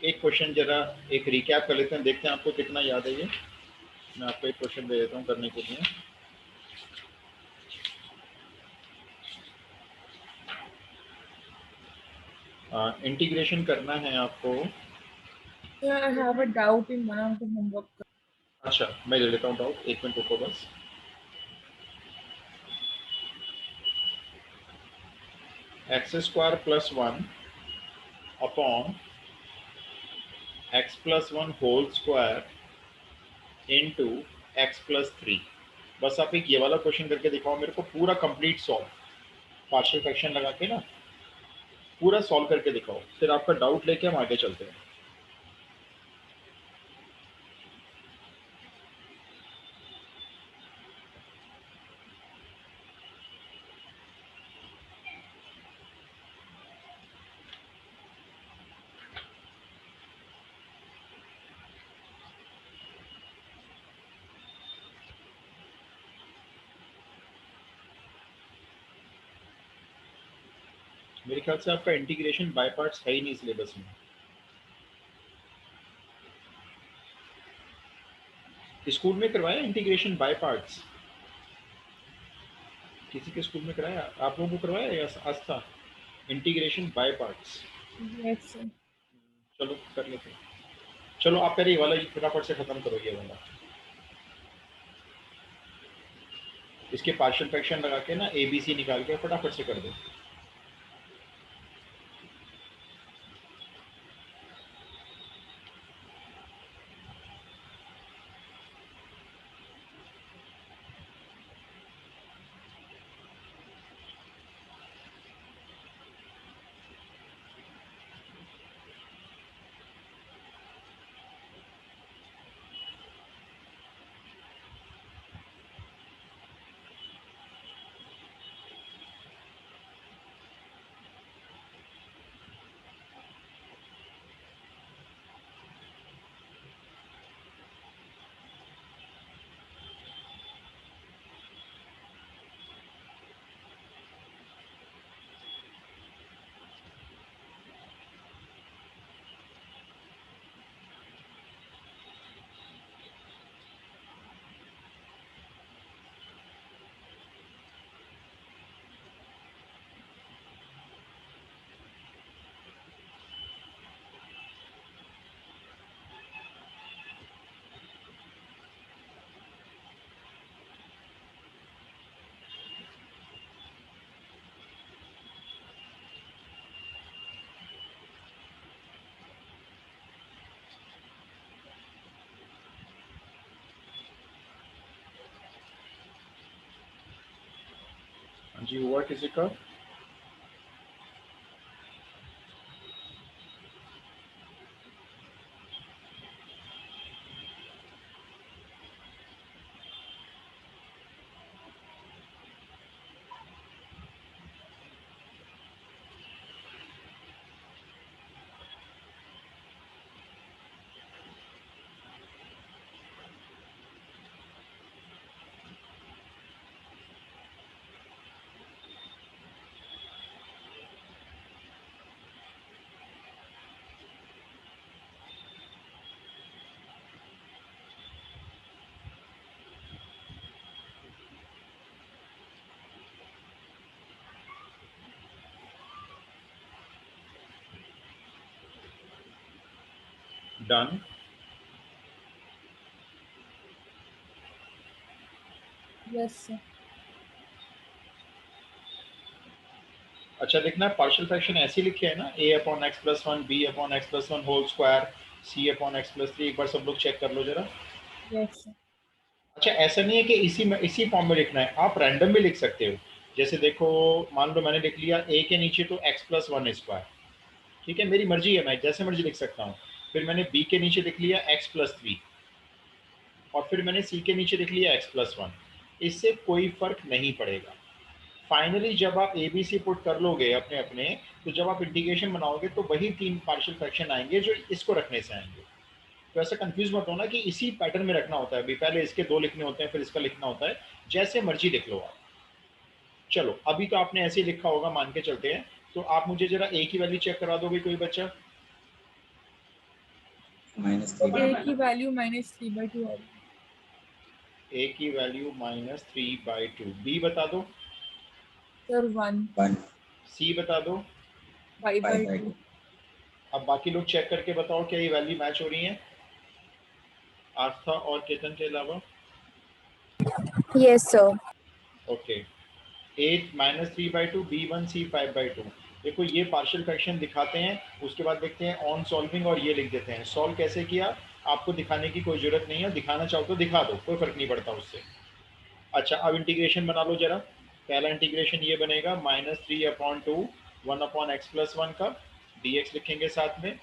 एक क्वेश्चन जरा एक रिकैप कर लेते हैं, देखते हैं आपको कितना याद है ये। मैं आपको एक क्वेश्चन दे देता हूँ करने के लिए। इंटीग्रेशन करना है आपको। I have a doubt in one of the homework. अच्छा, मैं ले लेता हूँ डाउट, एक मिनट रुको बस। X square plus 1 upon x plus 1 whole square into x plus 3। बस आप एक ये वाला क्वेश्चन करके दिखाओ मेरे को, पूरा कंप्लीट सॉल्व, पार्शियल फ्रैक्शन लगा के ना पूरा सॉल्व करके दिखाओ, फिर आपका डाउट लेके हम आगे चलते हैं। मेरे ख्याल से आपका इंटीग्रेशन बाय पार्ट्स है ही नहीं सिलेबस में। स्कूल में करवाया इंटीग्रेशन बाय पार्ट्स? किसी के स्कूल में कराया? आप लोगों को करवाया या आज था integration by parts? Yes, sir. चलो कर लेते हैं। चलो आप पहले ये वाला फटाफट से खत्म करो, ये वाला इसके पार्शियल फ्रैक्शन लगा के ना ABC निकाल के फटाफट से कर दो। हाँ जी, हुआ किसी का? डन। Yes, sir. अच्छा, लिखना है पार्शियल फ्रैक्शन ऐसे लिखे है ना, a upon x plus 1 b upon x plus 1 whole square c upon x plus 3। एक बार सब लोग चेक कर लो जरा। Yes, sir. अच्छा, ऐसा नहीं है कि इसी फॉर्म में लिखना है, आप रैंडम भी लिख सकते हो। जैसे देखो, मान लो मैंने लिख लिया a के नीचे तो एक्स प्लस 1 स्क्वायर, ठीक है, मेरी मर्जी है, मैं जैसे मर्जी लिख सकता हूँ। फिर मैंने b के नीचे लिख लिया एक्स प्लस 3, और फिर मैंने c के नीचे लिख लिया एक्स प्लस 1। इससे कोई फर्क नहीं पड़ेगा। फाइनली जब आप ए बी सी पुट कर लोगे अपने अपने, तो जब आप इंटीग्रेशन बनाओगे तो वही 3 पार्शियल फ्रैक्शन आएंगे जो इसको रखने से आएंगे। तो ऐसा कंफ्यूज मत होना कि इसी पैटर्न में रखना होता है, अभी पहले इसके 2 लिखने होते हैं फिर इसका लिखना होता है, जैसे मर्जी लिख लो आप। चलो, अभी तो आपने ऐसे ही लिखा होगा, मान के चलते हैं। तो आप मुझे जरा ए की वैल्यू चेक करा दोगे कोई बच्चा? A की वैल्यू -3/2 आ रही है। ए की वैल्यू -3/2। बी बता दो। सर 1 सी बता दो। 5/2। अब बाकी लोग चेक करके बताओ क्या ये वैल्यू मैच हो रही है, आस्था और केतन के अलावा। Yes, sir. ओके, ए -3/2, B1 C 5/2। देखो ये पार्शियल फ्रैक्शन दिखाते हैं, उसके बाद देखते हैं ऑन सॉल्विंग और ये लिख देते हैं। सॉल्व कैसे किया आपको दिखाने की कोई जरूरत नहीं है, दिखाना चाहो तो दिखा दो, कोई फर्क नहीं पड़ता उससे। अच्छा अब इंटीग्रेशन बना लो जरा। पहला इंटीग्रेशन ये बनेगा -3/2 1/x+1 का, dx लिखेंगे साथ में।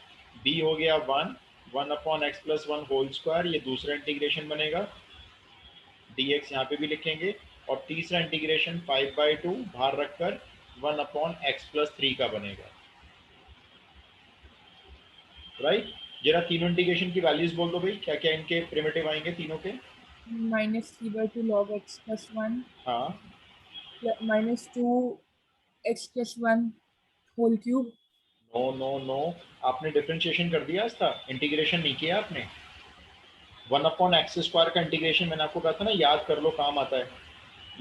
b हो गया 1/x+1 होल स्क्वायर, ये दूसरा इंटीग्रेशन बनेगा, dx यहाँ पे भी लिखेंगे। और तीसरा इंटीग्रेशन 5/2 बाहर रखकर 1/x+3 का बनेगा। राइट, जरा तीनों इंटीग्रेशन की वैल्यूज बोल दो भाई, क्या क्या इनके प्रिमिटिव आएंगे तीनों के। -3/2 log x plus 1 हाँ, -2x plus 1 whole cube। No no no, आपने डिफरेंशिएशन कर दिया इसका, इंटीग्रेशन नहीं किया आपने। 1/x² का इंटीग्रेशन मैंने आपको कहा था ना, याद कर लो काम आता है।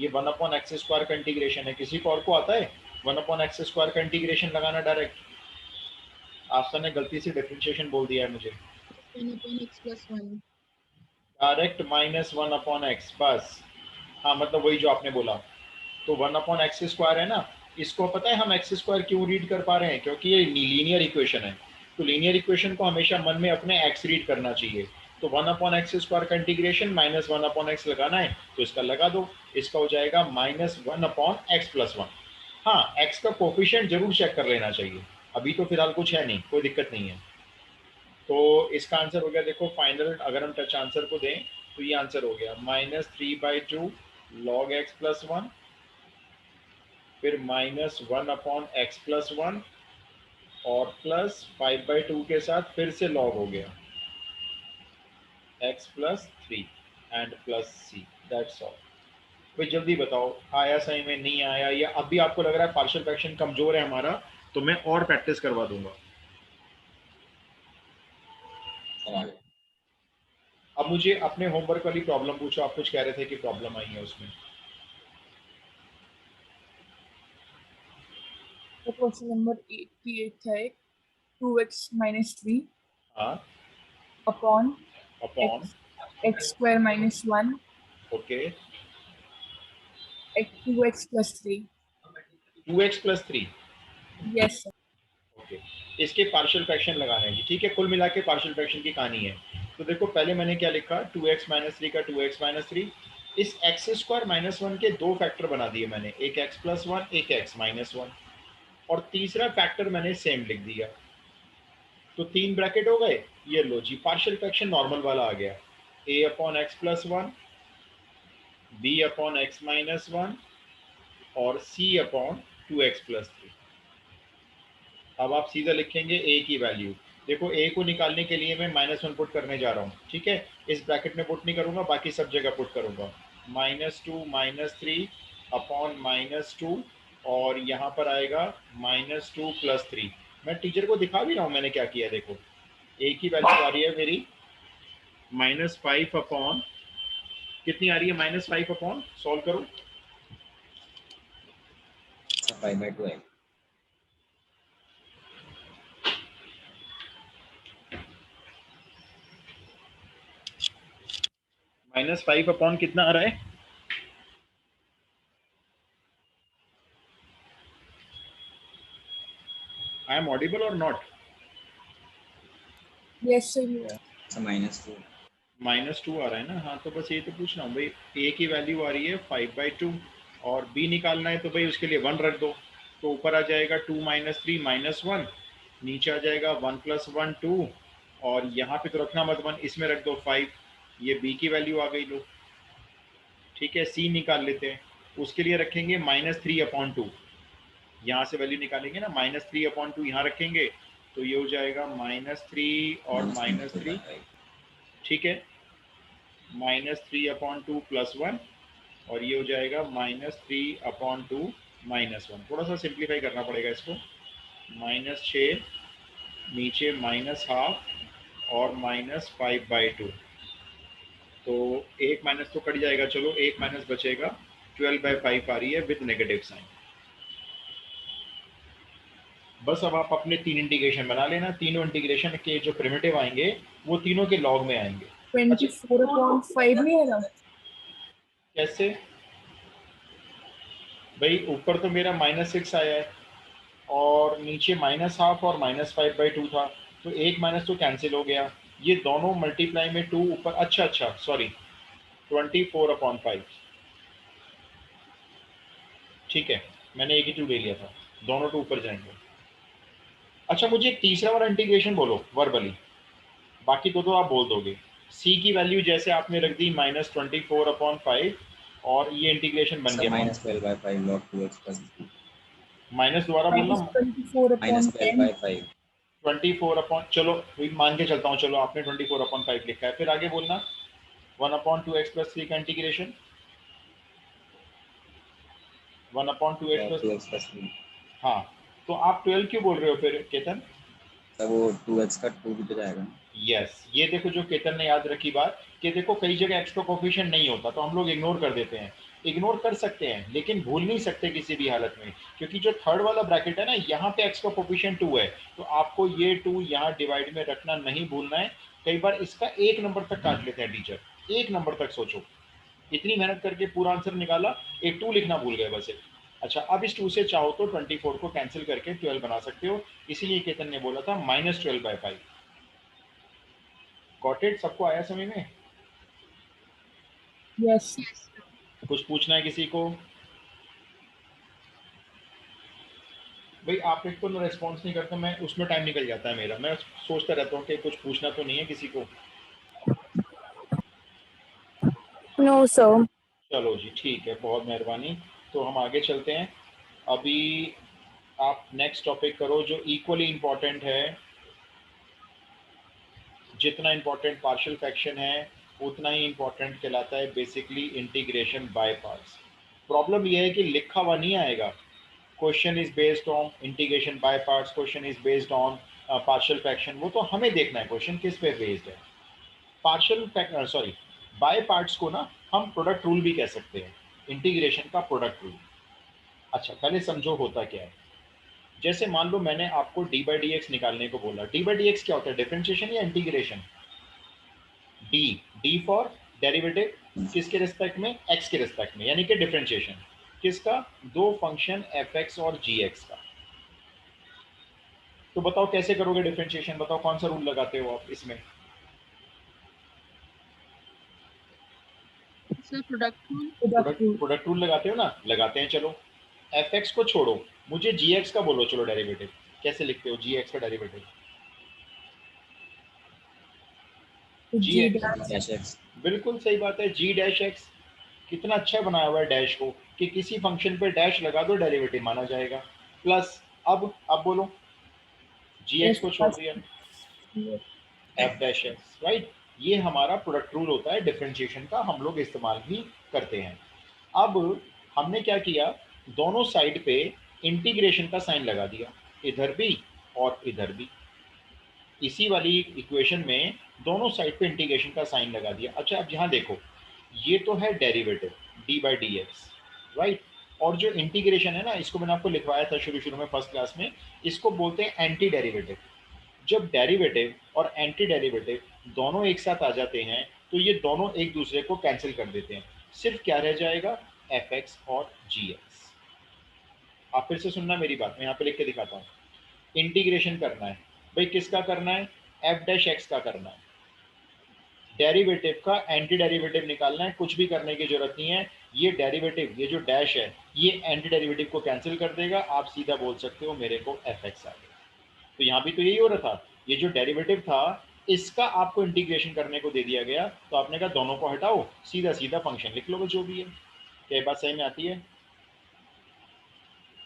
ये 1/x² का इंटीग्रेशन है, किसी को और को आता है 1/x² का इंटीग्रेशन लगाना डायरेक्ट। आस्था ने गलती से डिफरेंशिएशन बोल दिया है मुझे। 1/x plus 1। डायरेक्ट -1/x बस। हाँ मतलब वही जो आपने बोला। तो 1/x² है ना, इसको पता है हम x² क्यों रीड कर पा रहे हैं, क्योंकि ये लीनियर इक्वेशन है। तो लीनियर इक्वेशन को हमेशा मन में अपने x रीड करना चाहिए। तो 1/x² का इंटीग्रेशन -1/x लगाना है तो इसका लगा दो, इसका हो जाएगा -1/x+1। हाँ, x का कोफिशिएंट जरूर चेक कर लेना चाहिए, अभी तो फिलहाल कुछ है नहीं, कोई दिक्कत नहीं है। तो इसका आंसर हो गया, देखो फाइनल अगर हम टच आंसर को दें तो ये आंसर हो गया -3/2 log x+1, फिर -1/x+1 और प्लस 5/2 के साथ फिर से लॉग हो गया x+3 and plus c। That's all. भाई जल्दी बताओ आया सही में, नहीं आया, या अभी आपको लग रहा है पार्शियल फ्रैक्शन कमजोर है हमारा तो मैं और प्रैक्टिस करवा दूंगा। अब मुझे अपने होमवर्क वाली प्रॉब्लम पूछो, आप कुछ कह रहे थे कि प्रॉब्लम आई है उसमें। तो क्वेश्चन नंबर 88 था एक 2x - 3 हाँ, upon upon, x² - 1 okay, 2x plus 3। 2x+3। Yes sir. Okay, इसके पार्शियल फ्रैक्शन लगाने हैं जी, ठीक है, कुल मिला के पार्शियल फ्रैक्शन की कहानी है। तो देखो पहले मैंने क्या लिखा, 2x - 3 का 2x - 3, इस x² -1 के दो फैक्टर बना दिए मैंने, एक x+1 एक x-1, और तीसरा फैक्टर मैंने सेम लिख दिया। तो 3 ब्रैकेट हो गए, ये लो जी पार्शियल फ्रैक्शन नॉर्मल वाला आ गया, a/x+1 b/x-1 और c/2x+3। अब आप सीधा लिखेंगे a की वैल्यू। देखो a को निकालने के लिए मैं -1 पुट करने जा रहा हूँ, ठीक है, इस ब्रैकेट में पुट नहीं करूंगा, बाकी सब जगह पुट करूंगा। -2 - 3 अपॉन -2, और यहाँ पर आएगा -2 + 3। मैं टीचर को दिखा भी रहा हूँ मैंने क्या किया, देखो a की वैल्यू आ रही है मेरी -5 अपॉन, कितनी आ रही है -5 अपॉन, सॉल्व करो। 5/2 है। -5 अपॉन कितना आ रहा है, आई एम ऑडिबल और नॉट। Yes sir. -2 -2 आ रहा है ना, हाँ तो बस ये तो पूछ रहा हूँ भाई, a की वैल्यू आ रही है 5/2 और b निकालना है तो भाई उसके लिए 1 रख दो। तो ऊपर आ जाएगा 2 - 3 -1, नीचे आ जाएगा 1 + 1 2, और यहाँ पे तो रखना मत 1, इसमें रख दो 5। ये b की वैल्यू आ गई लो, ठीक है। c निकाल लेते हैं, उसके लिए रखेंगे -3/2, यहाँ से वैल्यू निकालेंगे ना, -3/2 यहाँ रखेंगे तो ये हो जाएगा -3 और -3, ठीक है, -3/2 + 1, और ये हो जाएगा -3/2 -1। थोड़ा सा सिंप्लीफाई करना पड़ेगा इसको, -6 नीचे -½ और -5/2, तो एक माइनस तो कट जाएगा, चलो एक माइनस बचेगा, 12/5 आ रही है विद नेगेटिव साइन। बस अब आप अपने 3 इंटीग्रेशन बना लेना, तीनों इंटीग्रेशन के जो प्रिमिटिव आएंगे वो तीनों के लॉग में आएंगे। अच्छा 24/5 नहीं है ना? कैसे भाई, ऊपर तो मेरा -6 आया है और नीचे -12 और -5/2 था, तो एक माइनस तो कैंसिल हो गया, ये दोनों मल्टीप्लाई में 2 ऊपर, अच्छा सॉरी 24/5, ठीक है, मैंने एक ही 2 ले लिया था, दोनों 2 ऊपर जाएंगे। अच्छा मुझे एक तीसरा वाला इंटीग्रेशन बोलो वर्बली, बाकी तो आप बोल दोगे। सी की वैल्यू जैसे आपने रख दी -24/5 और ये इंटीग्रेशन बन सर गया -12/5 log 2x plus 3 माइनस, दोबारा बोलना, -24/10 -12/5 24 चलो मान के चलता हूँ, चलो आपने 24/5 लिखा है, फिर आगे बोलना 1/2x+3 का integration, 1/2x log plus, 2x plus 3। हाँ, तो आप 12 क्यों बोल रहे हो फिर केतन? सर वो 2x का 2 भी तो जाएगा ना। यस, ये देखो जो केतन ने याद रखी बात कि देखो कई जगह एक्स का कोफिशिएंट नहीं होता तो हम लोग इग्नोर कर देते हैं, इग्नोर कर सकते हैं लेकिन भूल नहीं सकते किसी भी हालत में, क्योंकि जो थर्ड वाला ब्रैकेट है ना, यहाँ पे एक्स का कोफिशिएंट 2 है, तो आपको ये 2 यहाँ डिवाइड में रखना नहीं भूलना है। कई बार इसका 1 नंबर तक काट लेते हैं टीचर, 1 नंबर तक, सोचो इतनी मेहनत करके पूरा आंसर निकाला, एक 2 लिखना भूल गए बस एक। अच्छा अब इस 2 से चाहो तो 24 को कैंसिल करके 12 बना सकते हो, इसीलिए केतन ने बोला था -12/5। Got it? सबको आया समझ में? यस। कुछ पूछना है किसी को? भाई आप एक तो रेस्पॉन्स नहीं करते, मैं उसमें टाइम निकल जाता है मेरा, मैं सोचता रहता हूँ कि कुछ पूछना तो नहीं है किसी को। No sir. चलो जी ठीक है, बहुत मेहरबानी, तो हम आगे चलते हैं। अभी आप नेक्स्ट टॉपिक करो जो इक्वली इम्पॉर्टेंट है, जितना इम्पोर्टेंट पार्शियल फ्रैक्शन है उतना ही इम्पोर्टेंट कहलाता है basically integration by parts. Problem यह है कि लिखा हुआ नहीं आएगा, question is based on integration by parts, question is based on partial fraction, वो तो हमें देखना है क्वेश्चन किस पे बेस्ड है। पार्शियल सॉरी बाय पार्ट्स को ना हम प्रोडक्ट रूल भी कह सकते हैं, इंटीग्रेशन का प्रोडक्ट रूल। अच्छा पहले समझो होता क्या है, जैसे मान लो मैंने आपको d/dx निकालने को बोला, d/dx क्या होता है, डिफरेंशिएशन या integration? D, D for derivative किसके रिस्पेक्ट में, एक्स के रिस्पेक्ट में, यानी कि डिफरेंशिएशन किसका, दो फंक्शन एफ एक्स और जी एक्स का। तो बताओ कैसे करोगे डिफरेंशिएशन, बताओ कौन सा रूल लगाते हो आप इसमें? सर प्रोडक्ट प्रोडक्ट रूल लगाते हो ना, लगाते हैं, चलो एफ एक्स को छोड़ो, मुझे जी एक्स का बोलो, चलो डेरिवेटिव कैसे लिखते हो, जी एक्स का डेरिवेटिव? जी जी एक्स, डैश एक्स। बिल्कुल सही बात है, जी डैश एक्स। कितना अच्छा बनाया हुआ है डैश को कि किसी फंक्शन पे डैश लगा दो डेरिवेटिव माना जाएगा, प्लस अब बोलो, जी एक्स को छोड़ दिया, एफ डैश एक्स, राइट। ये हमारा प्रोडक्ट रूल होता है डिफरेंशिएशन का, हम लोग इस्तेमाल भी करते हैं। अब हमने क्या किया, दोनों साइड पे इंटीग्रेशन का साइन लगा दिया, इधर भी और इधर भी, इसी वाली इक्वेशन में दोनों साइड पे इंटीग्रेशन का साइन लगा दिया। अच्छा अब यहाँ देखो, ये तो है डेरिवेटिव d/dx, राइट, और जो इंटीग्रेशन है ना, इसको मैंने आपको लिखवाया था शुरू शुरू में फर्स्ट क्लास में, इसको बोलते हैं एंटी डेरिवेटिव। जब डेरिवेटिव और एंटी डेरिवेटिव दोनों एक साथ आ जाते हैं तो ये दोनों एक दूसरे को कैंसिल कर देते हैं, सिर्फ क्या रह जाएगा, एफ एक्स और जी एक्स। आप फिर से सुनना मेरी बात, मैं यहाँ पे लिख के दिखाता हूँ। इंटीग्रेशन करना है भाई, किसका करना है, एफ डैश एक्स का करना है, डेरिवेटिव का एंटी डेरिवेटिव निकालना है, कुछ भी करने की जरूरत नहीं है, ये डेरिवेटिव, ये जो डैश है ये एंटी डेरिवेटिव को कैंसिल कर देगा, आप सीधा बोल सकते हो मेरे को एफ एक्स आ गया। तो यहाँ भी तो यही हो रहा था, ये जो डेरिवेटिव था इसका आपको इंटीग्रेशन करने को दे दिया गया, तो आपने कहा दोनों को हटाओ, सीधा सीधा फंक्शन लिख लो जो भी है। क्या ये बात सही में आती है?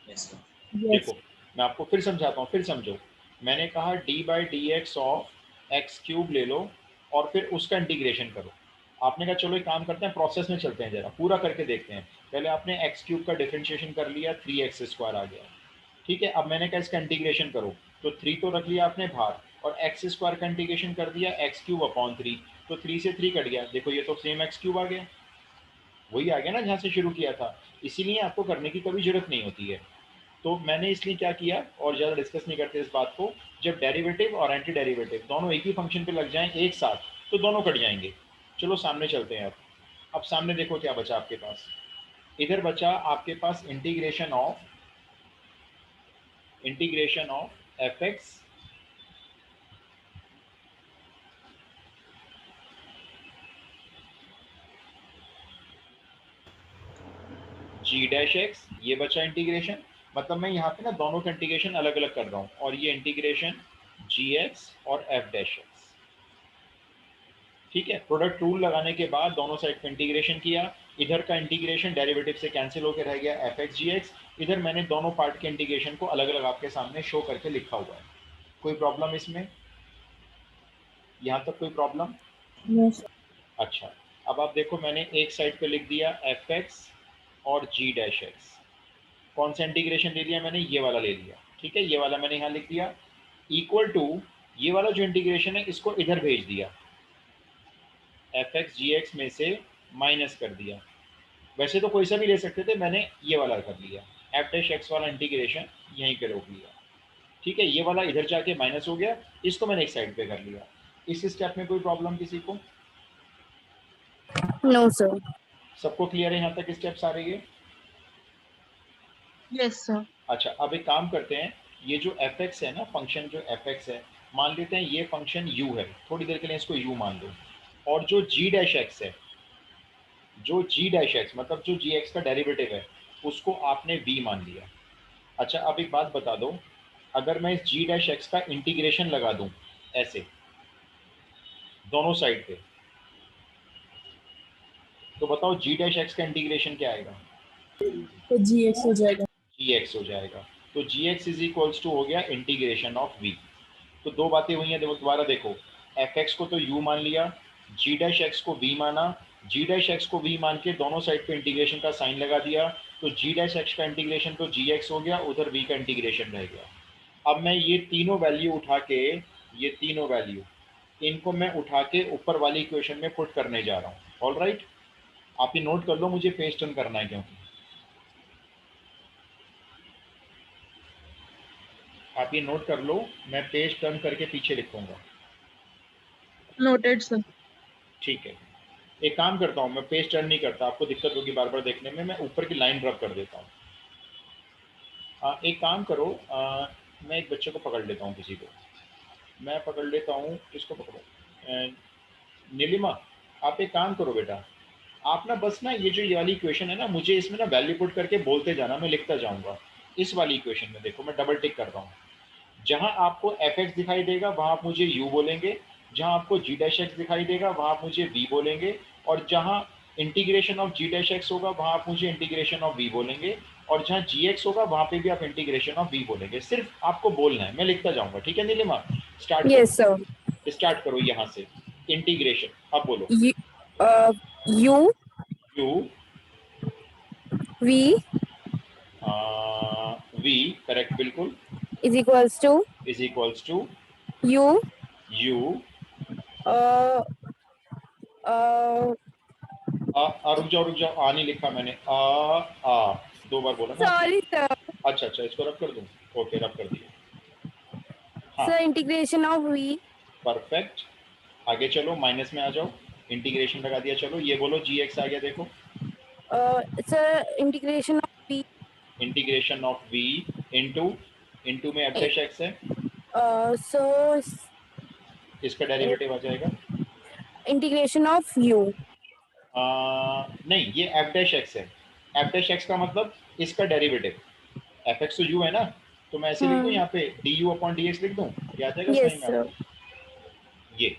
Yes sir. देखो मैं आपको फिर समझाता हूँ, फिर समझो। मैंने कहा d/dx ऑफ एक्स क्यूब ले लो और फिर उसका इंटीग्रेशन करो। आपने कहा चलो एक काम करते हैं, प्रोसेस में चलते हैं, जरा पूरा करके देखते हैं। पहले आपने एक्स क्यूब का डिफरेंशिएशन कर लिया, 3x² आ गया, ठीक है। अब मैंने कहा इसका इंटीग्रेशन करो, तो 3 तो रख लिया आपने बाहर, और एक्स स्क्वायर का इंटीग्रेशन कर दिया एक्स क्यूब अपॉन 3, तो 3 से 3 कट गया, देखो ये तो सेम एक्स क्यूब आ गया, वही आ गया ना जहाँ से शुरू किया था। इसीलिए आपको करने की कभी जरूरत नहीं होती है। तो मैंने इसलिए क्या किया, और ज़्यादा डिस्कस नहीं करते इस बात को, जब डेरिवेटिव और एंटी डेरिवेटिव दोनों एक ही फंक्शन पे लग जाएं एक साथ तो दोनों कट जाएंगे। चलो सामने चलते हैं। अब सामने देखो क्या बचा आपके पास, इधर बचा आपके पास integration of F X G dash X, ये बचा इंटीग्रेशन। मतलब मैं यहाँ पे ना दोनों का इंटीग्रेशन अलग अलग कर रहा हूँ, और ये इंटीग्रेशन जी एक्स और एफ डैश एक्स। ठीक है, प्रोडक्ट रूल लगाने के बाद दोनों साइड पे इंटीग्रेशन किया, इधर का इंटीग्रेशन डेरिवेटिव से कैंसिल होकर रह गया एफ एक्स जी एक्स, इधर मैंने दोनों पार्ट के इंटीग्रेशन को अलग अलग आपके सामने शो करके लिखा हुआ है। कोई प्रॉब्लम इसमें, यहाँ तक कोई प्रॉब्लम? No sir. अच्छा, अब आप देखो मैंने एक साइड पे लिख दिया एफ एक्स और जी डैश एक्स। कौन सा इंटीग्रेशन ले लिया मैंने, ये वाला ले लिया। ठीक है, ये वाला मैंने यहाँ लिख दिया, इक्वल टू ये वाला जो इंटीग्रेशन है इसको इधर भेज दिया, एफ एक्स जी एक्स में से माइनस कर दिया। वैसे तो कोई सा भी ले सकते थे, मैंने ये वाला कर लिया, एफ डैश एक्स वाला इंटीग्रेशन यहीं पे रोक लिया। ठीक है, ये वाला इधर जाके माइनस हो गया, इसको मैंने एक साइड पे कर लिया। इस स्टेप में कोई प्रॉब्लम किसी को? No sir. सबको क्लियर है यहाँ तक स्टेप सारे ये? Yes sir. अच्छा, अब एक काम करते हैं, ये जो एफ एक्स है ना, फंक्शन जो एफ एक्स है, मान लेते हैं ये फंक्शन यू है, थोड़ी देर के लिए इसको यू मान लो। और जो जी डैश एक्स है, जो जी डैश एक्स मतलब जो जी एक्स का डेरिवेटिव है, उसको आपने वी मान लिया। अच्छा, अब एक बात बता दो, अगर मैं इस जी डैश एक्स का इंटीग्रेशन लगा दूं ऐसे दोनों साइड पे, तो बताओ जी डैश एक्स का इंटीग्रेशन क्या आएगा? तो जी एक्स हो जाएगा। जी एक्स हो जाएगा। तो जी एक्स इज इक्वल्स टू हो गया इंटीग्रेशन ऑफ वी। तो दो बातें हुई हैं, देखो दोबारा देखो, एफ एक्स को तो यू मान लिया, जी डैश एक्स को वी माना, जी डैश एक्स को वी मान के दोनों साइड पे इंटीग्रेशन का साइन लगा दिया, तो जी डैश एक्स का इंटीग्रेशन तो जी एक्स हो गया, उधर वी का इंटीग्रेशन रह गया। अब मैं ये तीनों वैल्यू उठा के, ये तीनों वैल्यू इनको मैं उठा के ऊपर वाली इक्वेशन में पुट करने जा रहा हूँ। ऑल राइट, आप ये नोट कर लो, मुझे पेज टर्न करना है, क्योंकि आप ये नोट कर लो, मैं पेज टर्न करके पीछे लिखूंगा। Noted sir. ठीक है, एक काम करता हूँ, मैं पेज टर्न नहीं करता, आपको दिक्कत होगी बार बार देखने में, मैं ऊपर की लाइन ड्रॉप कर देता हूँ। एक काम करो, मैं एक बच्चे को पकड़ लेता हूँ, किसी को मैं पकड़ लेता हूँ, किसको पकड़ो, नीलिमा, आप एक काम करो बेटा, आप ना बस ना ये जो ये वाली इक्वेशन है ना, मुझे इसमें ना वैल्यू पुट करके बोलते जाना, मैं लिखता जाऊंगा। इस वाली इक्वेशन में देखो मैं डबल टिक कर रहा हूँ, जहां आपको एफ एक्स दिखाई देगा वहां आप मुझे यू बोलेंगे, जहां आपको जी डैश एक्स दिखाई देगा वहां आप मुझे वी बोलेंगे, और जहां integration of g dash x होगा वहां आप मुझे इंटीग्रेशन ऑफ वी बोलेंगे, और जहां जी एक्स होगा वहां पे भी आप इंटीग्रेशन ऑफ वी बोलेंगे। सिर्फ आपको बोलना है, मैं लिखता जाऊंगा। ठीक है नीलिमा, स्टार्ट यस करो, सर। स्टार्ट करो यहाँ से इंटीग्रेशन, अब बोलो। U U V V, correct बिल्कुल, is equals to is equals to U U, रुक जाओ, आ नहीं लिखा मैंने, आ दो बार बोला ना आपने। Sorry sir. अच्छा अच्छा, इसको रब कर दूं, ओके रब कर दिया। हाँ, sir integration of v. Perfect, आगे चलो, माइनस में आ जाओ, इंटीग्रेशन लगा दिया, चलो ये बोलो जी एक्स आ गया, देखो sir integration of v. Integration of v into, into में एफ डैश एक्स है, सो इसका डेरिवेटिव आ जाएगा। Integration of u. नहीं, ये एफ डैश एक्स है, एफ डैश एक्स का मतलब इसका डेरिवेटिव, एफ एक्स तो यू है ना, तो मैं ऐसे लिख दूं यहाँ पे d u upon d x लिख दूं, ये आ जाएगा सही यस में सर। आपको? ये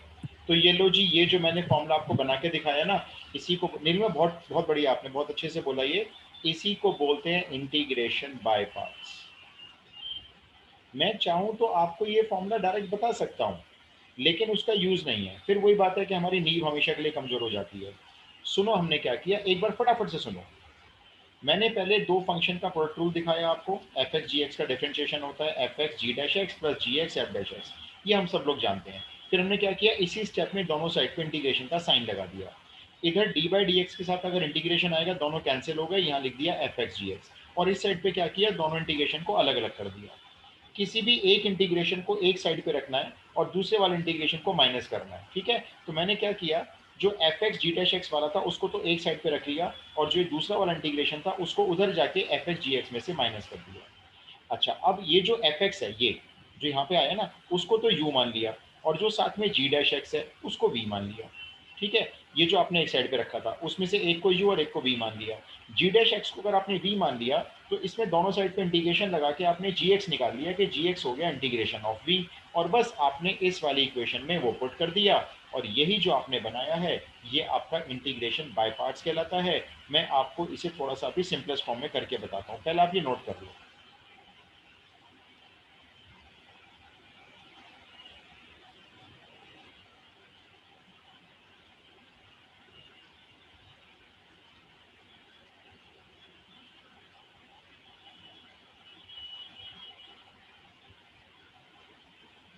तो ये लो जी, ये जो मैंने फॉर्मूला आपको बना के दिखाया ना, इसी को नीलिमा, बहुत बहुत बढ़िया, आपने बहुत अच्छे से बोला, ये इसी को बोलते हैं इंटीग्रेशन बाय पार्ट्स। मैं चाहूँ तो आपको ये फॉर्मूला डायरेक्ट बता सकता हूँ, लेकिन उसका यूज नहीं है, फिर वही बात है कि हमारी नींव हमेशा के लिए कमजोर हो जाती है। सुनो हमने क्या किया, एक बार फटाफट से सुनो। मैंने पहले दो फंक्शन का प्रोडक्ट रूल दिखाया आपको, एफ एक्स जी एक्स का डिफरेंशिएशन होता है F X G dash x plus जी एक्स एफ डैश एक्स। ये हम सब लोग जानते हैं। फिर हमने क्या किया, इसी स्टेप में दोनों साइड पे इंटीग्रेशन का साइन लगा दिया। इधर डी बाई डी एक्स के साथ अगर इंटीग्रेशन आएगा दोनों कैंसिल हो गए, यहाँ लिख दिया एफ एक्स जी एक्स। और इस साइड पे क्या किया, दोनों इंटीग्रेशन को अलग अलग कर दिया। किसी भी एक इंटीग्रेशन को एक साइड पे रखना है और दूसरे वाले इंटीग्रेशन को माइनस करना है, ठीक है। तो मैंने क्या किया, जो F X G dash x वाला था उसको तो एक साइड पे रख लिया, और जो दूसरा वाला इंटीग्रेशन था उसको उधर जाके एफ एक्स जी एक्स में से माइनस कर दिया। अच्छा, अब ये जो एफ एक्स है, ये जो यहाँ पे आया ना, उसको तो यू मान लिया, और जो साथ में जी डैश एक्स है उसको वी मान लिया, ठीक है। ये जो आपने एक साइड पे रखा था उसमें से एक को यू और एक को वी मान लिया। जी डैश एक्स को अगर आपने वी मान लिया तो इसमें दोनों साइड पे इंटीग्रेशन लगा के आपने जी एक्स निकाल लिया कि जी एक्स हो गया इंटीग्रेशन ऑफ वी, और बस आपने इस वाली इक्वेशन में वो पुट कर दिया, और यही जो आपने बनाया है ये आपका इंटीग्रेशन बाय पार्ट्स कहलाता है। मैं आपको इसे थोड़ा सा भी सिंपलेस्ट फॉर्म में करके बताता हूँ, पहले आप ये नोट कर लो।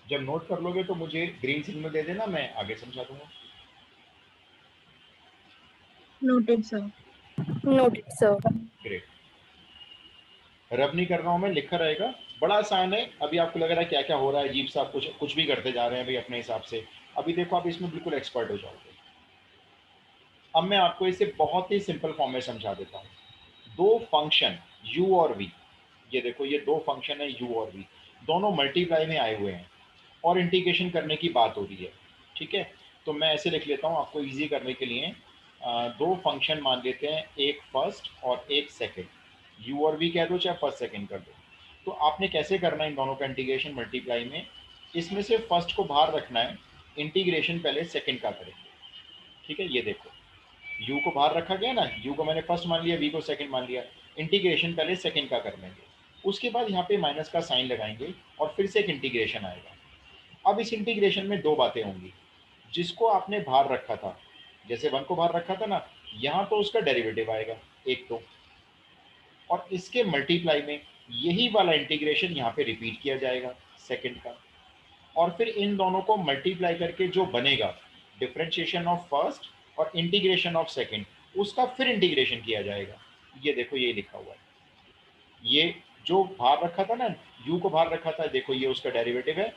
जब नोट कर लोगे तो मुझे ग्रीन सिग्नल दे देना, मैं आगे समझा दूंगा। Noted, sir. Noted, sir. Great. रब नहीं कर रहा हूं मैं, लिखा रहेगा। बड़ा आसान है। अभी आपको लग रहा है क्या क्या हो रहा है अजीब सा, कुछ कुछ भी करते जा रहे हैं भाई अपने हिसाब से। अभी देखो आप इसमें बिल्कुल एक्सपर्ट हो जाओगे। अब मैं आपको इसे बहुत ही सिंपल फॉर्म में समझा देता हूँ। दो फंक्शन u और v, ये देखो ये दो फंक्शन है u और v, दोनों मल्टीप्लाई में आए हुए हैं और इंटीग्रेशन करने की बात हो रही है, ठीक है। तो मैं ऐसे लिख लेता हूँ आपको इजी करने के लिए। दो फंक्शन मान लेते हैं, एक फर्स्ट और एक सेकंड। u और v कह दो चाहे फर्स्ट सेकंड कर दो। तो आपने कैसे करना है इन दोनों का इंटीग्रेशन मल्टीप्लाई में, इसमें से फर्स्ट को बाहर रखना है, इंटीग्रेशन पहले सेकंड का करेंगे, ठीक है। ये देखो u को बाहर रखा गया ना, u को मैंने फर्स्ट मान लिया, v को सेकंड मान लिया। इंटीग्रेशन पहले सेकंड का कर लेंगे, उसके बाद यहाँ पे माइनस का साइन लगाएंगे और फिर से एक इंटीग्रेशन आएगा। अब इस इंटीग्रेशन में दो बातें होंगी। जिसको आपने बाहर रखा था, जैसे वन को बाहर रखा था ना, यहाँ तो उसका डेरिवेटिव आएगा एक तो, और इसके मल्टीप्लाई में यही वाला इंटीग्रेशन यहाँ पे रिपीट किया जाएगा सेकंड का, और फिर इन दोनों को मल्टीप्लाई करके जो बनेगा डिफरेंशिएशन ऑफ फर्स्ट और इंटीग्रेशन ऑफ सेकंड, उसका फिर इंटीग्रेशन किया जाएगा। ये देखो ये लिखा हुआ है, ये जो बाहर रखा था ना, u को बाहर रखा था, देखो ये उसका डेरिवेटिव है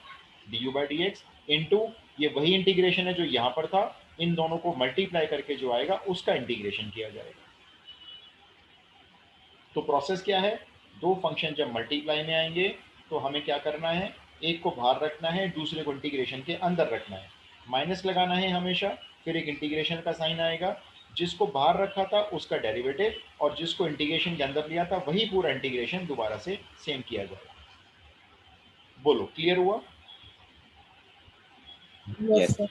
du by D x into ये वही इंटीग्रेशन है जो यहाँ पर था, इन दोनों को मल्टीप्लाई करके जो आएगा उसका इंटीग्रेशन किया जाएगा। तो प्रोसेस क्या है, दो फंक्शन जब मल्टीप्लाई में आएंगे तो हमें क्या करना है, एक को बाहर रखना है, दूसरे को इंटीग्रेशन के अंदर रखना है, माइनस लगाना है हमेशा, फिर एक इंटीग्रेशन का साइन आएगा, जिसको बाहर रखा था उसका डेरिवेटिव, और जिसको इंटीग्रेशन के अंदर लिया था वही पूरा इंटीग्रेशन दोबारा से सेम किया जाएगा। बोलो क्लियर हुआ? Yes, Yes. sir.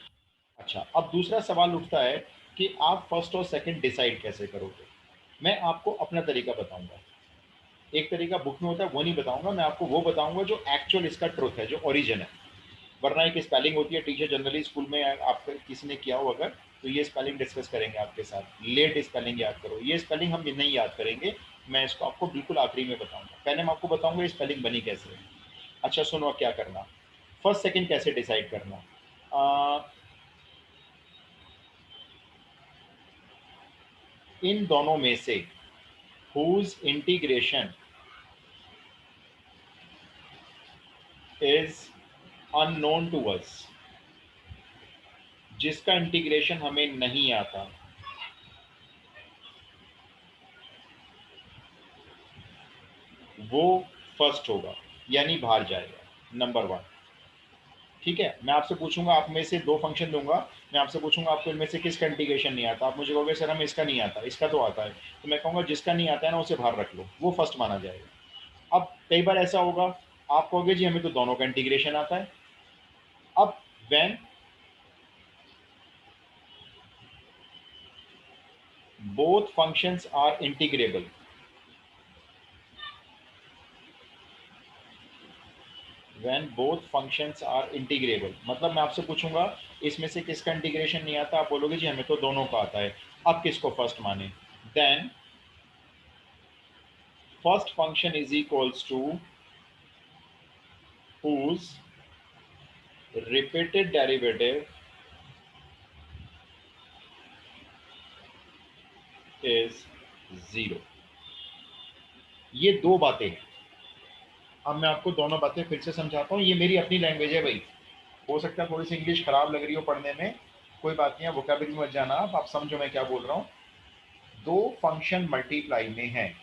अच्छा, अब दूसरा सवाल उठता है कि आप फर्स्ट और सेकंड डिसाइड कैसे करोगे। मैं आपको अपना तरीका बताऊंगा। एक तरीका बुक में होता है वो नहीं बताऊंगा, मैं आपको वो बताऊंगा जो एक्चुअल इसका ट्रुथ है, जो ओरिजिन है। वरना एक स्पेलिंग होती है, टीचर जनरली स्कूल में आप किसी ने किया हो अगर, तो ये स्पेलिंग डिस्कस करेंगे आपके साथ, लेट स्पेलिंग याद करो, ये स्पेलिंग हम नहीं याद करेंगे। मैं इसको आपको बिल्कुल आखिरी में बताऊंगा, पहले मैं आपको बताऊंगा ये स्पेलिंग बनी कैसे है। अच्छा सुनो, अब क्या करना, फर्स्ट सेकंड कैसे डिसाइड करना। इन दोनों में से whose integration is unknown to us, जिसका इंटीग्रेशन हमें नहीं आता, वो फर्स्ट होगा, यानी बाहर जाएगा, नंबर वन, ठीक है। मैं आपसे पूछूंगा, आप में से दो फंक्शन दूंगा, मैं आपसे पूछूंगा आपको इनमें से किसका इंटीग्रेशन नहीं आता, आप मुझे कहोगे सर हमें इसका नहीं आता, इसका तो आता है, तो मैं कहूँगा जिसका नहीं आता है ना उसे बाहर रख लो, वो फर्स्ट माना जाएगा। अब कई बार ऐसा होगा, आप कहोगे जी हमें तो दोनों का इंटीग्रेशन आता है। अब when both functions are integrable, when both functions are integrable, मतलब मैं आपसे पूछूंगा इसमें से किसका इंटीग्रेशन नहीं आता, आप बोलोगे जी हमें तो दोनों का आता है, अब किसको फर्स्ट माने, then first function is equals to whose repeated derivative is 0। ये दो बातें हैं। अब मैं आपको दोनों बातें फिर से समझाता हूँ। ये मेरी अपनी लैंग्वेज है भाई, हो सकता है थोड़ी सी इंग्लिश खराब लग रही हो पढ़ने में, कोई बात नहीं है, वोकैबुलरी मत जाना, आप समझो मैं क्या बोल रहा हूँ। दो फंक्शन मल्टीप्लाई में हैं,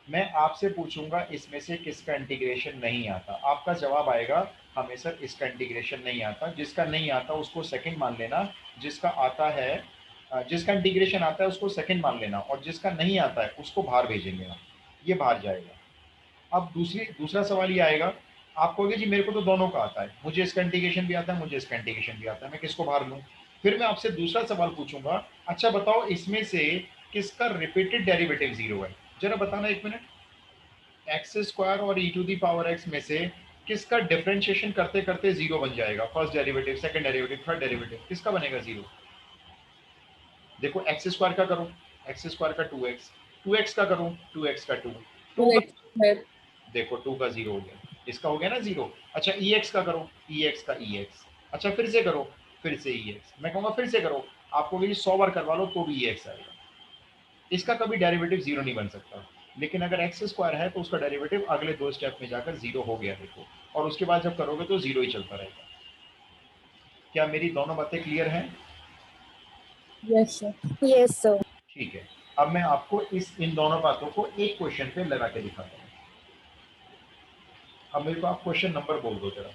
मैं आपसे पूछूंगा इसमें से किसका इंटीग्रेशन नहीं आता, आपका जवाब आएगा हमें सर इसका इंटीग्रेशन नहीं आता। जिसका नहीं आता उसको सेकंड मान लेना, जिसका आता है जिसका इंटीग्रेशन आता है उसको सेकंड मान लेना, और जिसका नहीं आता है उसको बाहर भेजेंगे हम, ये बाहर जाएगा। अब दूसरा सवाल ये आएगा, आप कहोगे जी मेरे को तो दोनों का आता है, मुझे इसका इंटीग्रेशन भी आता है, मुझे इसका इंटीग्रेशन भी आता है, मैं किसको बाहर लूँ? फिर मैं आपसे दूसरा सवाल पूछूंगा, अच्छा बताओ इसमें से किसका रिपीटेड डेरिवेटिव 0 है? जरा बताना एक मिनट। एक्स स्क्वायर और ई टू दी पावर एक्स में से किसका डिफरेंशिएशन करते करते 0 बन जाएगा? First derivative, second derivative, third derivative, किसका बनेगा 0? देखो एक्स स्क्वायर का करो, एक्स स्क्वायर का 2x, 2x का करो 2x का 2, 2 का 2x स्क्वायर देखो 2 का 0 हो गया, इसका हो गया ना 0। अच्छा EX का करो, EX का EX, अच्छा फिर से करो, फिर से EX, मैं कहूँगा फिर से करो, आपको भी 100 बार करवा लो तो भी EX आएगा। इसका कभी डेरिवेटिव 0 नहीं बन सकता, लेकिन अगर एक्स स्क्वायर है तो उसका डेरिवेटिव अगले दो स्टेप में जाकर 0 हो गया देखो, और उसके बाद जब करोगे तो 0 ही चलता रहेगा। क्या मेरी दोनों बातें क्लियर हैं? Yes sir. Yes, sir. ठीक है, अब मैं आपको इन दोनों बातों को एक क्वेश्चन पे लगा के दिखाता हूँ। अब मेरे को आप क्वेश्चन नंबर बोल दो जरा,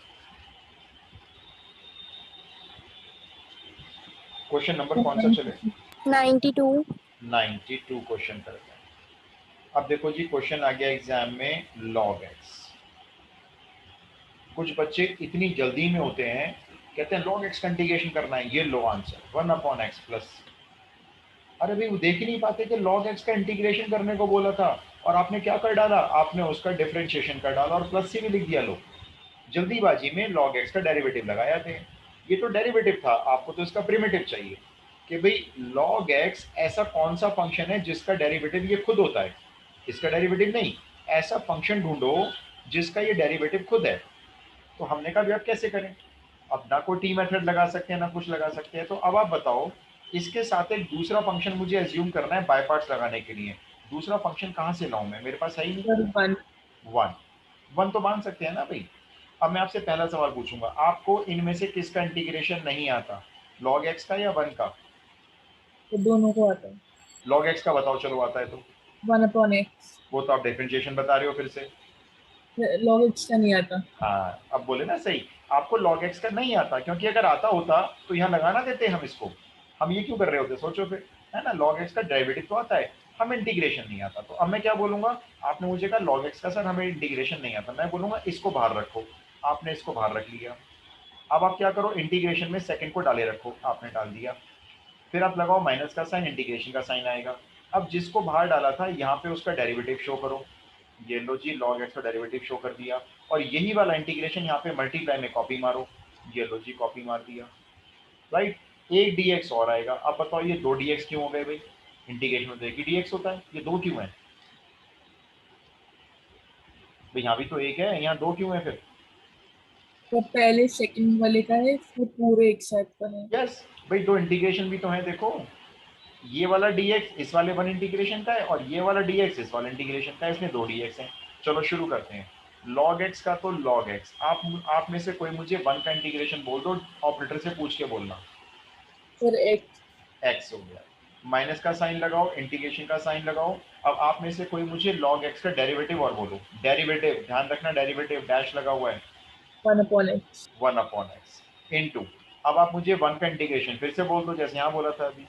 क्वेश्चन नंबर कौन सा चले? 92. 92 क्वेश्चन करते हैं। अब देखो जी, क्वेश्चन आ गया एग्जाम में log x। कुछ बच्चे इतनी जल्दी में होते हैं, कहते हैं log x का इंटीग्रेशन करना है, ये लो आंसर 1/x प्लस। अरे भाई वो देख ही नहीं पाते कि log x का इंटीग्रेशन करने को बोला था, और आपने क्या कर डाला, आपने उसका डिफरेंशिएशन कर डाला और प्लस सी भी लिख दिया। लो, जल्दीबाजी में log x का डेरिवेटिव लगाया थे, ये तो डेरिवेटिव था, आपको तो इसका प्रिमिटिव चाहिए कि भाई log x ऐसा कौन सा फंक्शन है जिसका डेरिवेटिव ये खुद होता है, इसका डेरिवेटिव नहीं, ऐसा फंक्शन ढूंढो जिसका ये डेरिवेटिव खुद है। तो हमने कहा अब कैसे करें, अब ना कोई टी मेथड लगा सकते हैं ना कुछ लगा सकते हैं, तो अब आप बताओ इसके साथ एक दूसरा फंक्शन मुझे एज्यूम करना है बाय पार्ट्स लगाने के लिए। दूसरा फंक्शन कहाँ से लाऊं मैं, मेरे पास है ही नहीं। सर 1 वन, वन तो मान सकते हैं ना भाई। अब मैं आपसे पहला सवाल पूछूंगा, आपको इनमें से किसका इंटीग्रेशन नहीं आता, log x का या 1 का? तो दोनों को आता है। log x का बताओ, चलो आता है तो 1/x। वो तो आप डिफरेंशिएशन बता रहे हो फिर से। log x का नहीं आता। हाँ अब बोले ना सही, आपको log x का नहीं आता, क्योंकि अगर आता होता तो यहाँ लगाना देते हम इसको, हम ये क्यों कर रहे होते, सोचो फिर, है ना। log x का डेरिवेटिव तो आता है, हमें इंटीग्रेशन नहीं आता। तो अब मैं क्या बोलूंगा, आपने मुझे कहा log x का सर हमें इंटीग्रेशन नहीं आता, मैं बोलूंगा इसको बाहर रखो, आपने इसको बाहर रख लिया। अब आप क्या करो, इंटीग्रेशन में सेकंड को डाले रखो, आपने डाल दिया। फिर आप लगाओ माइनस का साइन, इंटीग्रेशन का साइन आएगा। अब जिसको बाहर डाला था यहाँ पे उसका डेरिवेटिव शो करो, ये लो जी log x का डेरिवेटिव शो कर दिया, और यही वाला इंटीग्रेशन यहाँ पे मल्टीप्लाई में कॉपी मारो, ये लो जी कॉपी मार दिया, राइट। एक dx और आएगा। अब बताओ ये दो dx क्यों हो गए भाई, इंटीग्रेशन में तो एक ही dx होता है, ये दो क्यों है भाई, यहाँ भी तो एक है, यहाँ दो क्यों है फिर? तो पहले सेकंड वाले का है, फिर पूरे एक साथ का है। यस भाई, दो इंटीग्रेशन भी तो है, देखो ये वाला dx इस वाले वन इंटीग्रेशन का है, और ये वाला dx इस वाले इंटीग्रेशन का है, इसमें दो dx हैं। चलो शुरू करते हैं। log x का तो log x, आप में से कोई मुझे वन का इंटीग्रेशन बोल दो, ऑपरेटर से पूछ के बोलना। फिर x x हो गया, माइनस का साइन लगाओ, इंटीग्रेशन का साइन लगाओ। अब आप में से कोई मुझे log x का डेरिवेटिव और बोलो, डेरिवेटिव ध्यान रखना, डेरिवेटिव डैश लगा हुआ है, 1/x 1/x इनटू। अब आप मुझे वन का इंटीग्रेशन फिर से बोल दो, जैसे यहाँ बोला था अभी,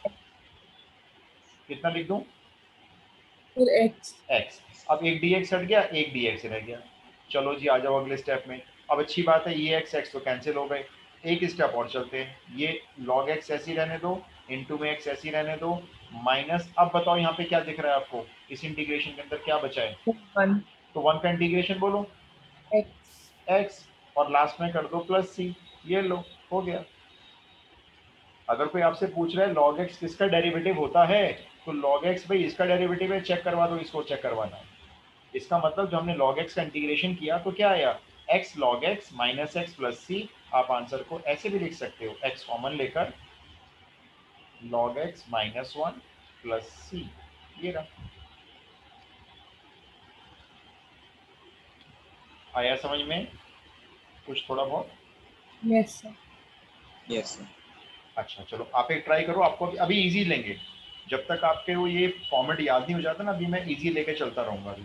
कितना लिख दूं? फिर x x। अब एक dx हट गया, एक dx रह गया। चलो जी आ जाओ अगले स्टेप में। अब अच्छी बात है, ये x तो कैंसिल हो गए, एक स्टेप और चलते हैं, ये log x ऐसी रहने दो, इनटू में x ऐसी रहने दो, माइनस। अब बताओ यहाँ पे क्या दिख रहा है आपको, इस इंटीग्रेशन के अंदर क्या बचा है? 1 तो वन का इंटीग्रेशन बोलो, x x, और लास्ट में कर दो प्लस c, ये लो हो गया। अगर कोई आपसे पूछ रहा है log x किसका डेरिवेटिव होता है, तो log x भाई इसका डेरिवेटिव है, चेक करवा दो, इसको चेक करवाना है। इसका मतलब जो हमने log x का इंटीग्रेशन किया तो क्या आया, x log x minus X plus C. आप आंसर को ऐसे भी लिख सकते हो, x कॉमन लेकर log x minus one plus C, ये रहा। आया समझ में कुछ थोड़ा बहुत? Yes, sir. Yes sir. अच्छा चलो आप एक ट्राई करो, आपको अभी इजी लेंगे, जब तक आपके वो ये फॉर्मेट याद नहीं हो जाता ना, अभी मैं इजी लेके चलता रहूंगा।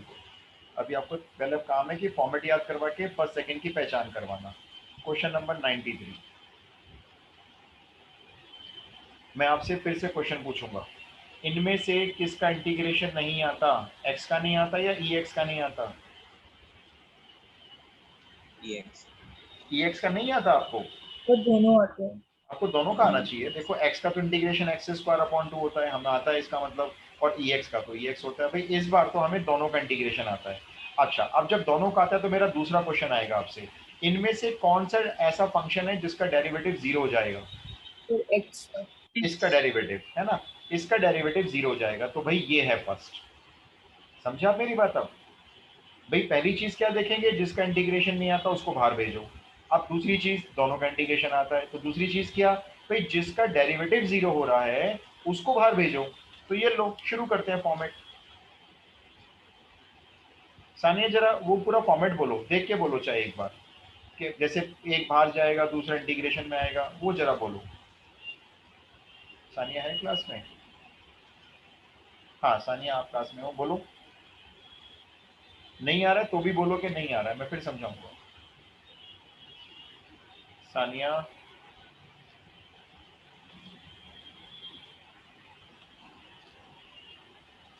अभी आपको पहले काम है कि फॉर्मेट याद करवा के फर्स्ट सेकंड की पहचान करवाना। क्वेश्चन नंबर 93, मैं आपसे फिर से क्वेश्चन पूछूंगा, इनमें से किसका इंटीग्रेशन नहीं आता? x का नहीं आता या ex का नहीं आता? EX ex का नहीं आता आपको? तो दोनों आते हैं। आपको दोनों का आना चाहिए। देखो x का तो इंटीग्रेशन एक्स स्क्वायर अपॉन 2 होता है, हमें आता है इसका मतलब, और ex का तो ex होता है। भाई इस बार तो हमें दोनों का इंटीग्रेशन आता है। अच्छा, अब जब दोनों का आता है तो मेरा दूसरा क्वेश्चन आएगा आपसे, इनमें से कौन सा ऐसा फंक्शन है जिसका डेरिवेटिव 0 हो जाएगा? फिर x का। इसका डेरिवेटिव है ना, इसका डेरिवेटिव 0 हो जाएगा, तो भाई ये है फर्स्ट। समझे आप मेरी बात? अब भाई पहली चीज क्या देखेंगे, जिसका इंटीग्रेशन नहीं आता उसको बाहर भेजो। अब दूसरी चीज, दोनों का इंटीग्रेशन आता है, तो दूसरी चीज क्या? भाई जिसका डेरिवेटिव 0 हो रहा है उसको बाहर भेजो। तो ये लो, शुरू करते हैं फॉर्मेट। सानिया जरा वो पूरा फॉर्मेट बोलो, देख के बोलो चाहे एक बार, कि जैसे एक बाहर जाएगा दूसरा इंटीग्रेशन में आएगा, वो जरा बोलो। सानिया है क्लास में? हाँ सानिया आप क्लास में हो, बोलो। नहीं आ रहा है तो भी बोलो कि नहीं आ रहा है, मैं फिर समझाऊंगा। सानिया,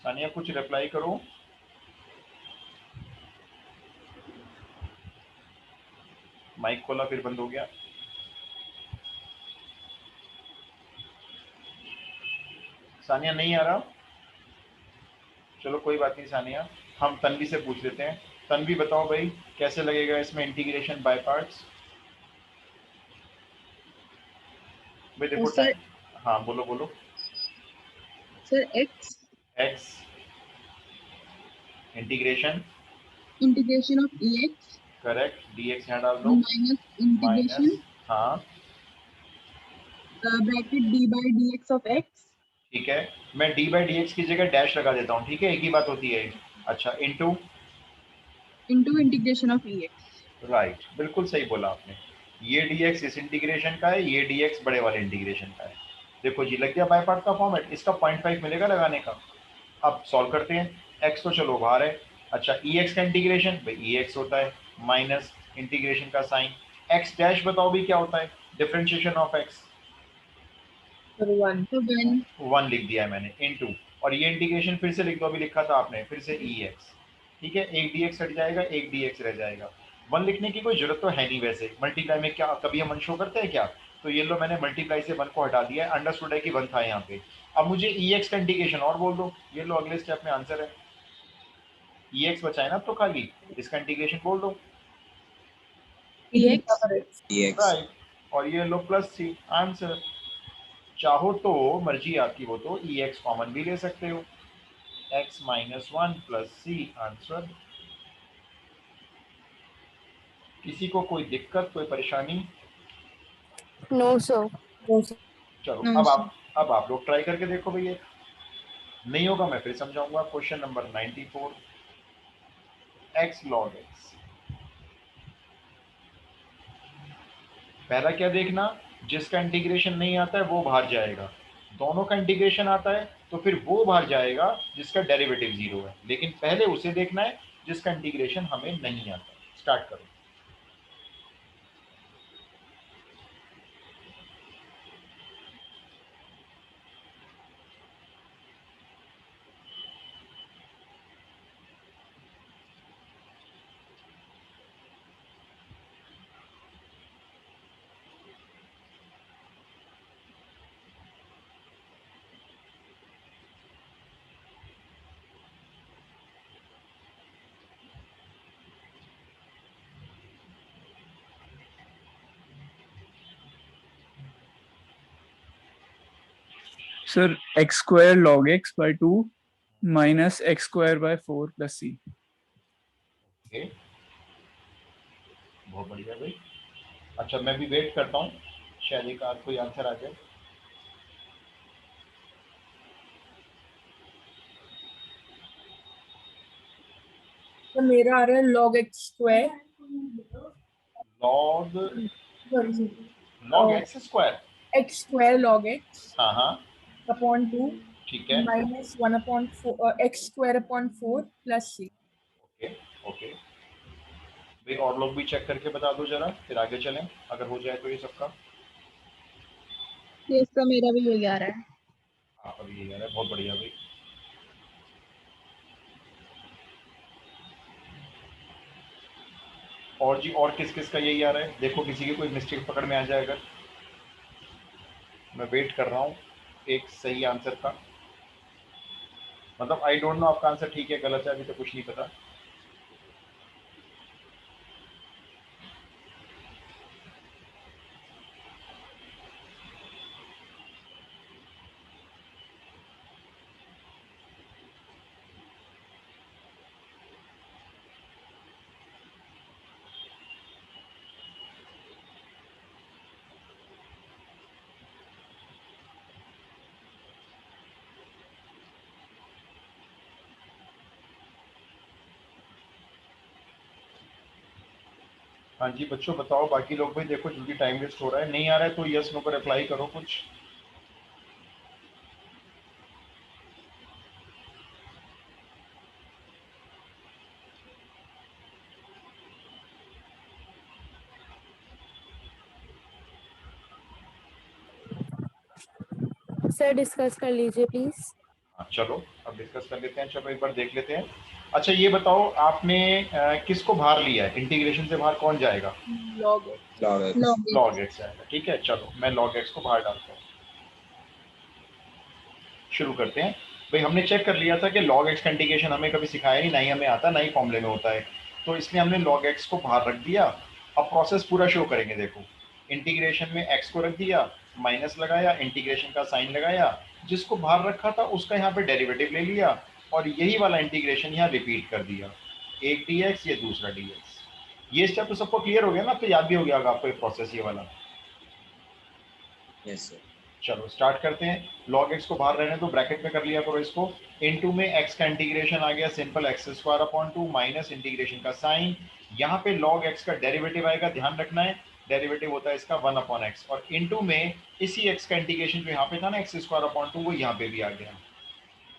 सानिया कुछ रिप्लाई करो। माइक खोला फिर बंद हो गया। सानिया नहीं आ रहा? चलो कोई बात नहीं सानिया, हम तन्वी से पूछ लेते हैं। तन्वी बताओ भाई, कैसे लगेगा इसमें इंटीग्रेशन बाय पार्ट्स? भाई देखो सर, टाइम, हाँ बोलो बोलो। Sir x x integration, integration of ex correct, D x यहाँ डाल दो, माइनस इंटीग्रेशन माइनस, हाँ bracket d by dx of x ठीक है, मैं डी बाई डी एक्स की जगह डैश लगा देता हूँ, ठीक है, एक ही बात होती है। अच्छा, into, into integration of ex। Right, बिल्कुल सही बोला आपने। ये dx इस इंटीग्रेशन का है, ये dx बड़े वाले इंटीग्रेशन का है। देखो जी लग गया बाय पार्ट का फॉर्मेट, इसका 0.5 मिलेगा लगाने का। अब सॉल्व करते हैं, x तो चलो बाहर है। अच्छा ex का इंटीग्रेशन, भाई ex होता है माइनस इंटीग्रेशन का साइन, x डैश बताओ भी क्या होता है, डिफरेंशिएशन ऑफ x, तो 1 तो 1 1 लिख दिया है मैंने, इनटू, और ये इंटीग्रेशन फिर से लिख दो, अभी लिखा था आपने, फिर से ex, ठीक है, एक dx हट जाएगा, एक dx रह जाएगा। 1 लिखने की कोई जरूरत तो है नहीं, वैसे मल्टीप्लाई में क्या कभी हम 1 शो करते हैं क्या? तो ये लो मैंने मल्टीप्लाई से 1 को हटा दिया है, अंडरस्टूड है कि 1 था यहाँ पे। अब मुझे ex का इंटीग्रेशन और बोल दो, ये लो अगले स्टेप में आंसर है, ex बचा है ना, तो खाली इसका इंटीग्रेशन बोल दो, dx EX राइट, और ये लो प्लस सी, आंसर। चाहो तो मर्जी आपकी, वो तो ex कॉमन भी ले सकते हो, x माइनस वन प्लस सी, आंसर। किसी को कोई दिक्कत, कोई परेशानी? No, sir. चलो नो सर। अब आप लोग ट्राई करके देखो भैया, नहीं होगा मैं फिर समझाऊंगा। Question number 94, x log x। पहला क्या देखना, जिसका इंटीग्रेशन नहीं आता है वो बाहर जाएगा, दोनों का इंटीग्रेशन आता है तो फिर वो बाहर जाएगा जिसका डेरिवेटिव 0 है, लेकिन पहले उसे देखना है जिसका इंटीग्रेशन हमें नहीं आता। स्टार्ट करो। Sir, x square log x by 2 minus x square by 4 plus c. Okay, बहुत बढ़िया भाई। अच्छा मैं भी वेट करता हूँ, शायद एक आध कोई आंसर आ जाए। तो मेरा आ रहा है log x square log sorry log x square. x square log x हाँ हाँ अपॉन 2 ठीक है। Minus 1 upon 4 x square upon 4 plus 6। Okay okay भाई, और लोग भी चेक करके बता दो जरा, फिर आगे चलें अगर हो जाए तो ये सबका। ये इसका मेरा भी यही आ रहा है। हाँ अभी ये आ रहा है, बहुत बढ़िया भाई। और जी और किस किस का यही आ रहा है, देखो किसी की कोई मिस्टेक पकड़ में आ जाए अगर। मैं वेट कर रहा हूँ एक सही आंसर का, मतलब आई डोंट नो आपका आंसर ठीक है गलत है, अभी तो कुछ नहीं पता। हाँ जी बच्चों बताओ, बाकी लोग भी देखो जल्दी, टाइम वेस्ट हो रहा है। नहीं आ रहा है तो यस नो पर अप्लाई करो कुछ। सर डिस्कस कर लीजिए प्लीज। हाँ चलो अब डिस्कस कर लेते हैं, चलो एक बार देख लेते हैं। अच्छा ये बताओ आपने किसको बाहर लिया है, इंटीग्रेशन से बाहर कौन जाएगा? log x Log x. Log log x आएगा, ठीक है चलो मैं लॉग एक्स को बाहर डालता हूँ। शुरू करते हैं। भाई हमने चेक कर लिया था कि लॉग एक्स का इंटीग्रेशन हमें कभी सिखाया नहीं, ना ही हमें आता, ना ही फॉर्मूले में होता है, तो इसलिए हमने लॉग एक्स को बाहर रख दिया। अब प्रोसेस पूरा शो करेंगे, देखो इंटीग्रेशन में एक्स को रख दिया, माइनस लगाया, इंटीग्रेशन का साइन लगाया, जिसको बाहर रखा था उसका यहाँ पे डेरिवेटिव ले लिया, और यही वाला इंटीग्रेशन यहाँ रिपीट कर दिया, एक डी एक्स ये दूसरा डी एक्स। ये स्टेप तो सबको क्लियर हो गया ना, अब तो याद भी हो गया होगा आपको ये प्रोसेस ये वाला। Yes, sir. चलो स्टार्ट करते हैं। लॉग एक्स को बाहर रहने दो, ब्रैकेट में कर लिया करो इसको। इनटू में एक्स का इंटीग्रेशन आ गया simple, x square upon 2 minus integration का साइन, यहाँ पे लॉग एक्स का डेरिवेटिव आएगा, ध्यान रखना है डेरिवेटिव होता है इसका 1 अपॉन एक्स, और इनटू में इसी एक्स का इंटीग्रेशन जो यहाँ पे था ना एक्स स्क्वायर अपॉन 2 वो यहाँ पे भी आ गया,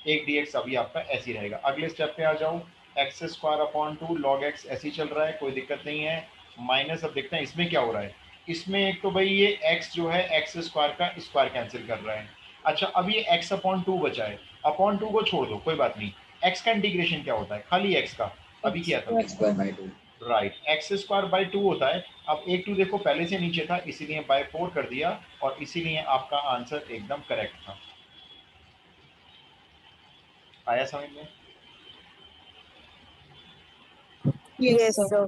एक डी एक्स अभी आपका ऐसे ही रहेगा। अगले स्टेप पे आ जाओ, x square upon 2 log x ऐसे ही चल रहा है, कोई दिक्कत नहीं है। माइनस अब देखते हैं इसमें क्या हो रहा है, इसमें एक तो भाई ये x जो है एक्स स्क्वायर का स्क्वायर कैंसिल कर रहा है। अच्छा अब ये x अपॉन 2 बचा है, अपॉन 2 को छोड़ दो कोई बात नहीं, x का इंटीग्रेशन क्या होता है, खाली x का, अभी x किया था X square by 2. Right, x square by 2 होता है। अब एक 2 देखो पहले से नीचे था इसीलिए बाय 4 कर दिया, और इसीलिए आपका आंसर एकदम करेक्ट था। आया समझ में? Yes sir.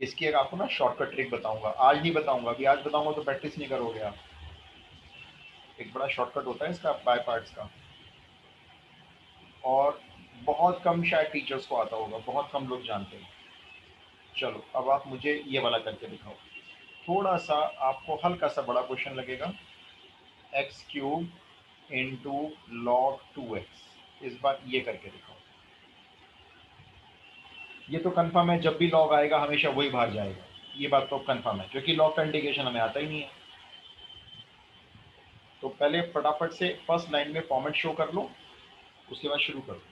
इसकी एक आपको ना शॉर्टकट ट्रिक बताऊंगा, आज नहीं बताऊंगा, अभी आज बताऊंगा तो प्रैक्टिस नहीं करोगे आप। एक बड़ा शॉर्टकट होता है इसका बाय पार्ट्स का, और बहुत कम शायद टीचर्स को आता होगा, बहुत कम लोग जानते हैं। चलो अब आप मुझे ये वाला करके दिखाओ, थोड़ा सा आपको हल्का सा बड़ा क्वेश्चन लगेगा, x cube into log 2x, इस बार ये करके दिखाओ। ये तो कंफर्म है जब भी लॉग आएगा हमेशा वही बाहर जाएगा, ये बात तो कंफर्म है, क्योंकि लॉग का इंटीग्रेशन हमें आता ही नहीं है। तो पहले फटाफट से फर्स्ट लाइन में फॉर्मेट शो कर लो, उसके बाद शुरू करो।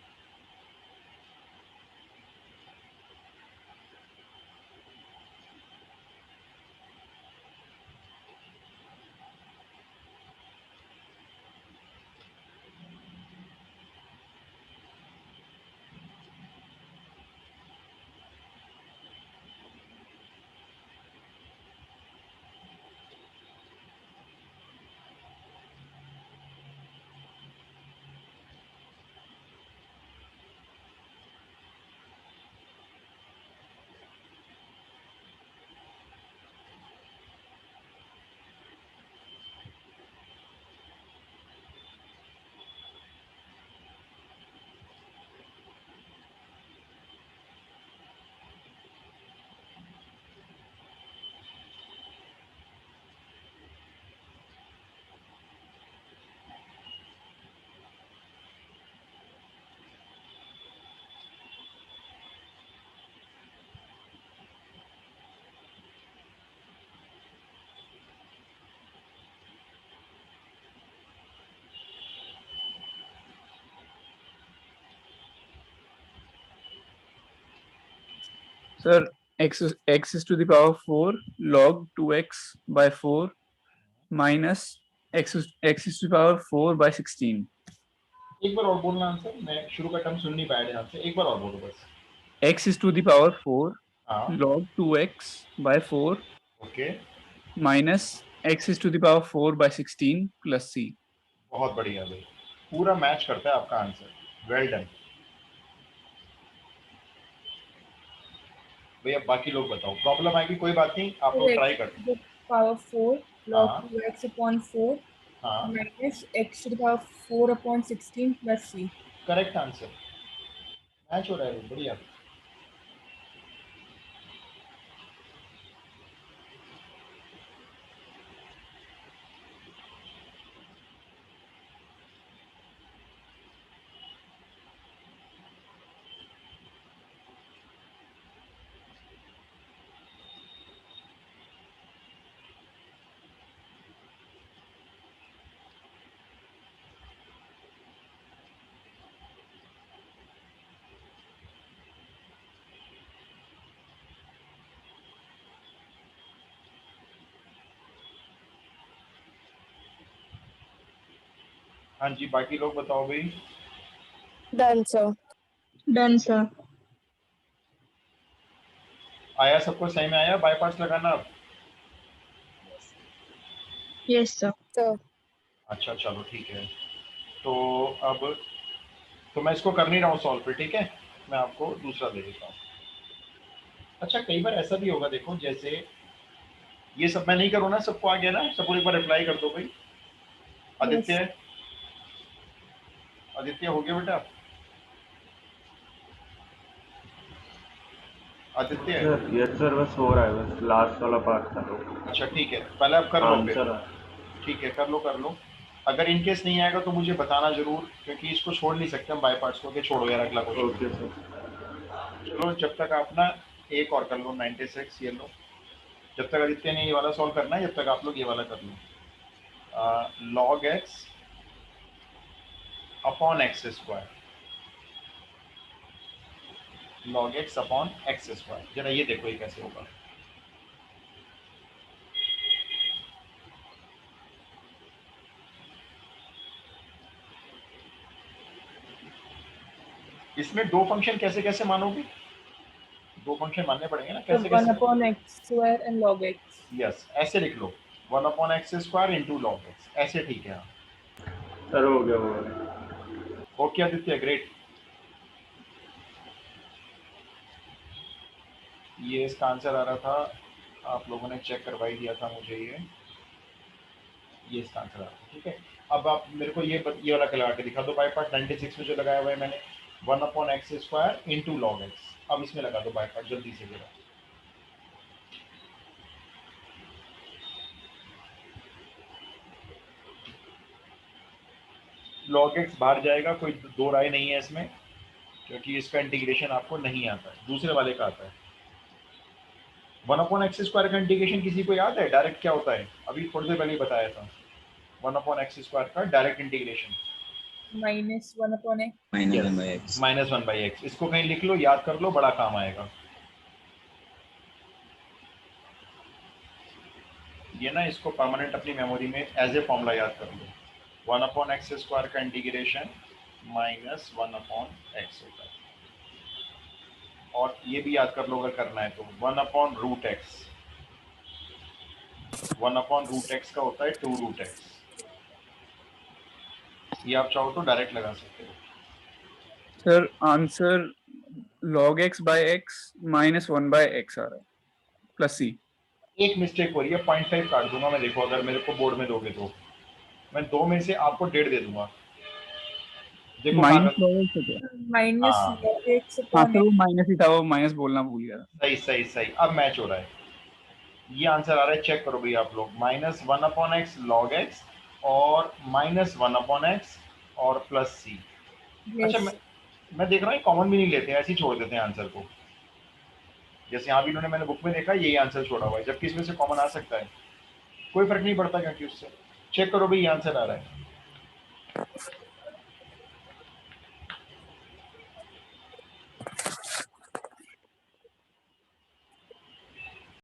Sir, x is to the power 4 log 2x by 4 minus x is to the power 4 by 16. एक बार और बोलना आंसर, मैं शुरू का टर्म सुन नहीं पाया ध्यान से, एक बार और बोलो बस। x is to the power 4 हाँ log 2x by 4 okay, minus x is to the power 4 by 16 plus c. बहुत बढ़िया भाई, पूरा मैच करता है आपका आंसर, वेल डन भैया। बाकी लोग बताओ, प्रॉब्लम आएगी कोई बात नहीं, आप लोग ट्राई करते हैं। power 4 हाँ। log 2x upon 4 हाँ minus x to the power 4 upon 16 plus c. Correct answer, match हो रहा है, बढ़िया। हाँ जी, बाकी लोग बताओ भाई। Done, sir. Done, sir. आया सबको सही में आया, बाय पार्ट्स लगाना अब। Yes, sir. Sir. अच्छा चलो ठीक है, तो अब तो मैं इसको कर नहीं रहा हूँ सॉल्व पे, ठीक है, मैं आपको दूसरा दे देता हूँ। अच्छा कई बार ऐसा भी होगा, देखो जैसे ये सब मैं नहीं करूँ ना, सबको आ गया ना, सबको एक बार रिप्लाई कर दो भाई। आदित्य, आदित्य हो गया बेटा? आदित्य यस सर, बस हो रहा है, बस लास्ट वाला पार्ट था तो। अच्छा ठीक है, पहले आप कर लो फिर। आंसर ठीक है, कर लो। अगर इन केस नहीं आएगा तो मुझे बताना जरूर, क्योंकि इसको छोड़ नहीं सकते हम बाय पार्ट्स को, कि छोड़ो यार अगला क्वेश्चन। Okay sir. चलो जब तक आप ना एक और कर लो, 96 ये लो। जब तक आदित्य ने ये वाला सॉल्व करना है, जब तक आप लोग ये वाला कर लो। Log X upon X square, log X upon X square, जरा ये देखो ये कैसे होगा। इसमें दो फंक्शन कैसे कैसे मानोगे? दो फंक्शन मानने पड़ेंगे ना, कैसे So 1 कैसे? upon x square and log x. Yes, ऐसे लिख लो, 1 upon X square into log x, ऐसे ठीक है। सर हो गया। Okay Aditya, great. ये इसका आंसर आ रहा था, आप लोगों ने चेक करवा ही दिया था मुझे, ये इसका आंसर आ रहा था, ठीक है। अब आप मेरे को ये वाला लगा के दिखा दो बाय पार्ट, 96 में जो लगाया हुआ है मैंने, 1 upon X square into log x. अब इसमें लगा दो बाय पार्ट जल्दी से जरा। लॉग एक्स बाहर जाएगा, कोई दो राय नहीं है इसमें, क्योंकि इसका इंटीग्रेशन आपको नहीं आता है, दूसरे वाले का आता है। 1 अपॉन एक्स स्क्वायर का इंटीग्रेशन किसी को याद है डायरेक्ट क्या होता है? अभी थोड़ी देर पहले बताया था, 1 अपॉन एक्स स्क्वायर का direct integration Minus 1 upon x. minus 1 by x. Minus 1 by x. इसको कहीं लिख लो, याद कर लो, बड़ा काम आएगा। ये ना इसको परमानेंट अपनी मेमोरी में एज ए फॉर्मूला याद कर लो, 1 अपॉन एक्स स्क्वायर का इंटीग्रेशन माइनस 1 अपॉन एक्स होता है। और ये भी याद कर लो अगर करना है तो, 1 upon root x, 1 upon root x का होता है 2 रूट एक्स। ये आप चाहो तो डायरेक्ट लगा सकते हो। Sir answer log x by x minus 1 by x आ रहा है प्लस c। एक मिस्टेक हो रही है, 0.5 काट दूंगा मैं, देखो अगर मेरे को बोर्ड में दोगे तो मैं 2 में से आपको 1.5 दे दूंगा। देखो माइनस log x है क्या? Minus हाँ। log x हाँ upon सर, वो x. माइनस ही था, वो माइनस बोलना भूल गया था। सही, अब मैच हो रहा है। ये आंसर आ रहा है, चेक करो भाई आप लोग, minus 1 upon x log x और माइनस 1 अपॉन एक्स और प्लस सी। अच्छा Yes. मैं देख रहा हूँ कॉमन भी नहीं लेते हैं, ऐसे ही छोड़ देते हैं आंसर को। जैसे यहाँ भी इन्होंने, मैंने बुक में देखा यही आंसर छोड़ा हुआ है, जबकि इसमें से कॉमन आ सकता है, कोई फर्क नहीं पड़ता क्योंकि उससे। चेक करो भाई, ये आंसर आ रहा है।